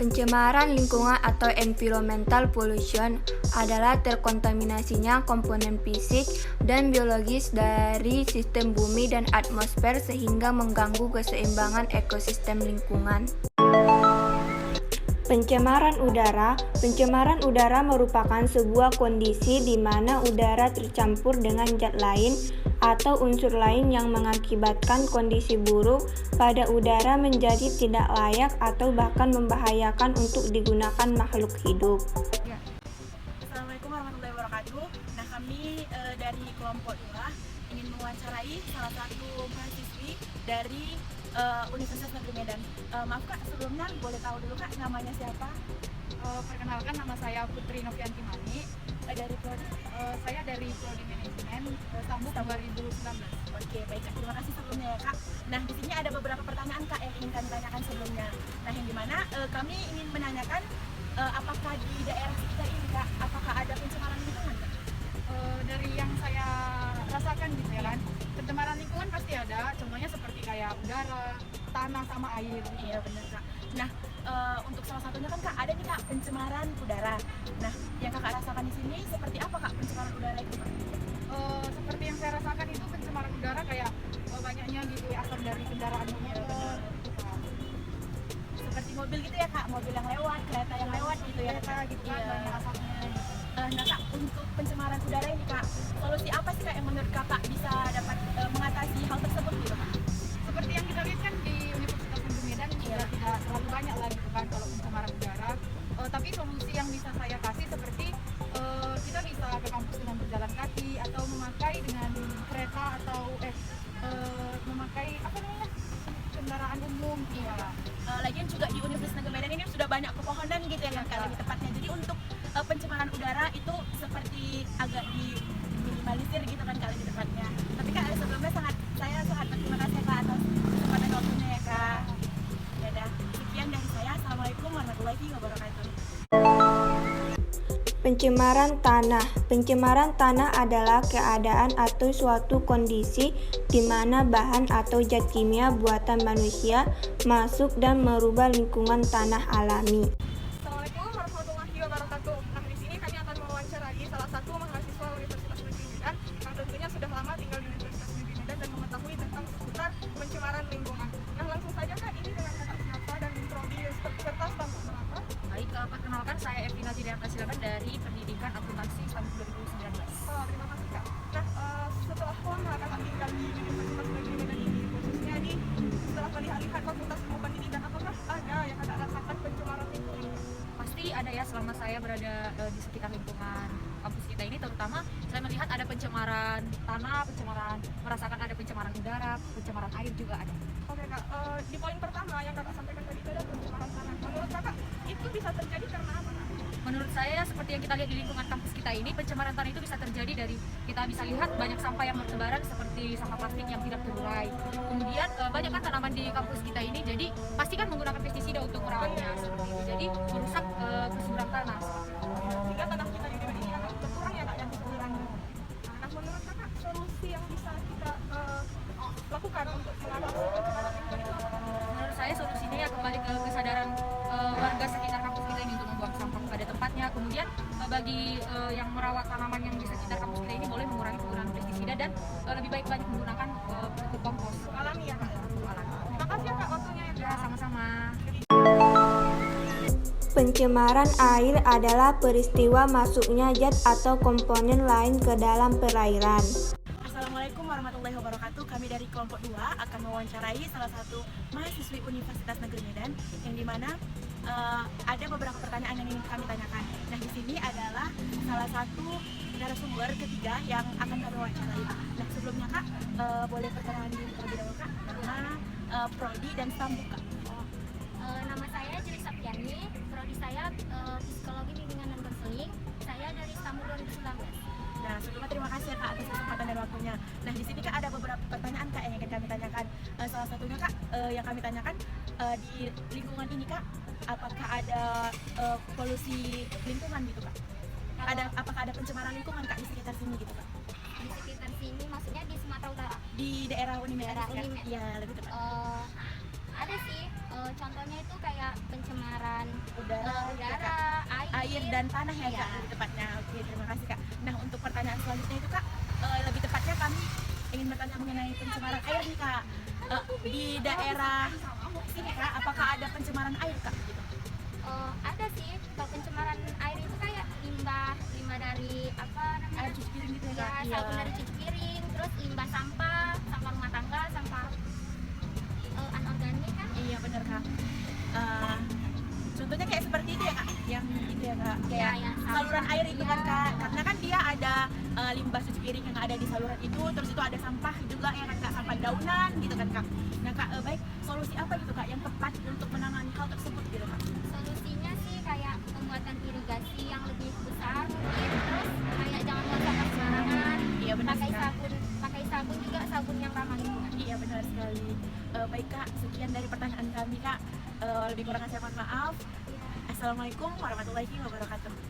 Pencemaran lingkungan atau environmental pollution adalah terkontaminasinya komponen fisik dan biologis dari sistem bumi dan atmosfer sehingga mengganggu keseimbangan ekosistem lingkungan. Pencemaran udara merupakan sebuah kondisi di mana udara tercampur dengan zat lain atau unsur lain yang mengakibatkan kondisi buruk pada udara menjadi tidak layak atau bahkan membahayakan untuk digunakan makhluk hidup. Ya. Assalamualaikum warahmatullahi wabarakatuh. Nah, kami dari kelompok 2 ingin mewawancarai salah satu mahasiswi dari Universitas Negeri Medan. Maaf Kak, sebelumnya boleh tahu dulu Kak namanya siapa? Perkenalkan, nama saya Putri Novianti Mani. Dari prodi. Saya dari Prodi Manajemen Sambuk 2019. Oke, baik Kak. Terima kasih sebelumnya ya Kak. Nah, di sini ada beberapa pertanyaan Kak yang ingin kami tanyakan sebelumnya. Nah, yang dimana kami ingin menanyakan apakah di daerah sekitar ini Kak, apakah ada pencemaran lingkungan Kak? Dari yang saya rasakan gitu ya kan, pencemaran lingkungan pasti ada. Contohnya seperti kayak udara, tanah, sama air. Iya benar Kak. Nah, untuk salah satunya kan Kak ada nih Kak pencemaran udara. Nah, yang Kakak rasakan di sini seperti apa Kak pencemaran udara itu Kak? Seperti yang saya rasakan itu pencemaran udara kayak banyaknya gitu ya, asap dari kendaraan motor. Seperti mobil gitu ya Kak, mobil yang lewat, kereta yang lewat gitu ya Kereta gitu kan, Iya. banyak asapnya. Nah Kak, untuk pencemaran udara ini Kak, solusi apa sih Kak yang menurut Kakak bisa dapat mengatasi hal tersebut gitu Kak? Seperti yang kita lihat kan di Universitas Negeri Medan juga tidak terlalu banyak lah gitu kan kalau pencemaran udara. Tapi solusi yang bisa saya kasih seperti kita bisa ke kampus dengan berjalan kaki atau memakai dengan kereta atau memakai apa namanya, kendaraan umum. Iya. Lagian juga di Universitas Negeri Medan ini sudah banyak pepohonan gitu ya kan Kak lebih tepatnya. Jadi untuk pencemaran udara itu seperti agak diminimalisir gitu kan Kak lebih tepatnya. Tapi Kak sebelumnya saya sangat berterima kasih Kak atas kesempatan waktunya ya Kak. Ya udah, sekian dari saya. Assalamualaikum warahmatullahi wabarakatuh. Pencemaran tanah adalah keadaan atau suatu kondisi di mana bahan atau zat kimia buatan manusia masuk dan merubah lingkungan tanah alami. Assalamualaikum warahmatullahi wabarakatuh. Nah, di sini kami akan mewawancarai salah satu mahasiswa Universitas Negeri Medan yang tentunya sudah lama tinggal di Universitas Negeri Medan dan mengetahui tentang seputar pencemaran lingkungan. Nah, langsung saja Kak, ini dengan kakak siapa dan prodi serta status berapa? Baik, perkenalkan saya Evina Tidianta Silaban dari Pendidikan Akuntansi Sambung 2019. Terima kasih Kak. Nah, setelah lama kakak tinggal di Universitas Negeri Medan ini, khususnya di setelah melihat fakultas ilmu pendidikan, apakah ada yang kakak rasakan pencemaran lingkungan? Pasti ada ya, selama saya berada di sekitar lingkungan kampus kita ini, terutama saya melihat ada pencemaran tanah, merasakan ada pencemaran udara, pencemaran air juga ada. Oke Kak, di poin pertama yang kakak sampaikan tadi itu ada pencemaran tanah. Menurut kakak itu bisa terjadi karena apa Kak? Menurut saya, seperti yang kita lihat di lingkungan kampus kita ini, pencemaran tanah itu bisa terjadi dari kita bisa lihat banyak sampah yang bertebaran seperti sampah plastik yang tidak terurai. Kemudian banyak kan tanaman di kampus kita ini, jadi pasti kan menggunakan pestisida untuk merawatnya seperti itu. Jadi merusak kesuburan tanah. Sehingga tanah kita di Medan ini akan berkurang ya Kak yang kesuburannya. Nah, menurut kakak solusi yang bisa kita lakukan untuk mengatasi pencemaran lingkungan itu apa? Menurut saya solusinya ya kembali ke kesadaran warga sekitar kampus kita ini untuk membuang sampah pada tempatnya. Kemudian bagi yang merawat tanaman yang di sekitar kampus kita ini boleh mengurangi penggunaan pestisida dan lebih baik banyak menggunakan pupuk kompos Alami ya Kak. alami. Terima kasih ya Kak waktunya ya Ya, Kak. sama-sama. Pencemaran air adalah peristiwa masuknya zat atau komponen lain ke dalam perairan. Assalamualaikum warahmatullahi wabarakatuh. Kami dari kelompok 2 akan mewawancarai salah satu mahasiswi Universitas Negeri Medan yang dimana ada beberapa pertanyaan yang ingin kami tanyakan. Nah, di sini adalah salah satu narasumber ketiga yang akan kami wawancarai. Nah, sebelumnya Kak, boleh perkenalan diri terlebih dahulu Kak, nama, prodi dan stambuk Kak. Nama saya Jeli Saptiani, prodi saya Psikologi Bimbingan dan Konseling. Saya dari Sambung 2019. Nah, sebelumnya terima kasih ya Kak atas kesempatan dan waktunya. Nah, di sini Kak ada beberapa pertanyaan Kak yang ingin kami tanyakan. Salah satunya Kak yang kami tanyakan di lingkungan ini Kak, apakah ada polusi lingkungan gitu Kak? Apakah ada pencemaran lingkungan Kak di sekitar sini gitu Kak? Di sekitar sini, maksudnya di Sumatera Utara. Di daerah Unimed Daerah kan? Unimed. Iya, lebih tepat. Ada sih, contohnya itu kayak pencemaran air dan tanah ya Kak, Iya. lebih tepatnya. Oke, terima kasih Kak. Nah, untuk pertanyaan selanjutnya itu Kak, lebih tepatnya kami ingin bertanya mengenai pencemaran air nih Kak. Di daerah sini Kak, apakah ada pencemaran air Kak? Gitu. Ada sih, kalau pencemaran air itu kayak limbah dari apa namanya? Air cuci piring gitu ya Ya, Kak? sabun dari cuci piring, terus limbah sampah rumah tangga, sampah anorganik kan? Iya benar Kak. Contohnya kayak seperti itu ya Kak, yang itu ya Kak, Iya, kayak yang saluran sampah. air itu kan Iya. Kak, karena kan dia ada limbah cuci piring yang ada di saluran itu, terus itu ada sampah juga ya kan Kak, sampah daunan gitu kan Kak. Nah Kak, baik solusi apa gitu Kak yang tepat untuk menangani hal tersebut gitu Kak? Solusinya sih kayak pembuatan irigasi yang lebih besar mungkin, terus kayak jangan buang sampah sembarangan, Iya benar pakai Kak. sabun juga, sabun yang ramah lingkungan. Iya benar sekali. Baik Kak, sekian dari pertanyaan kami Kak. Lebih kurang saya mohon maaf. Assalamualaikum warahmatullahi wabarakatuh.